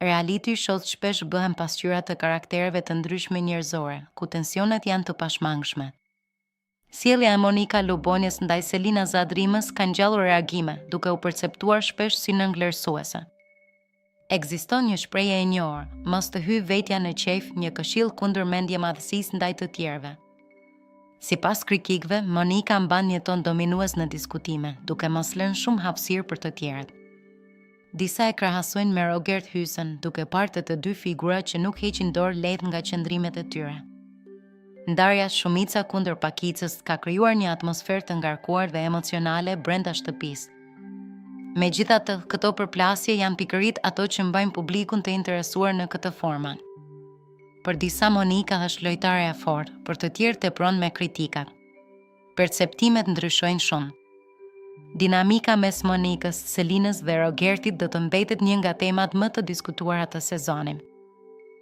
Reality shows shpesh bëhen pasqyra të karaktereve të ndryshme njerëzore, ku tensionet janë të pashmangshme. Sjellja e Monika Lubonjes ndaj Selina Zadrimës ka ngjallur reagime, duke u perceptuar shpesh si nënvlerësuese. Ekziston një shprehje e njohur, mos të hyj vetja në qejf, një këshill kundër mendje madhësisë ndaj të tjerëve. Sipas kritikëve, Monika mban një ton dominues në diskutime, duke mos lënë shumë hapësirë për të tjerët. Disa e krahasojnë me Robert Hysen, duke parë të dy figura që nuk heqin dorë lehtë nga qëndrimet e tyre. Ndarja shumica kundër Pakicës ka krijuar një atmosferë të ngarkuar dhe emocionale brenda shtëpisë. Megjithatë, këto përplasje janë pikërisht ato që mbajnë publikun të interesuar në këtë format. Për disa Monika është lojtare e fortë, për të tjerë tepron me kritikat. Perceptimet ndryshojnë shumë. Dinamika mes Monikës, Selinës dhe Rogertit do të mbetet një nga temat më të diskutuara të sezonit.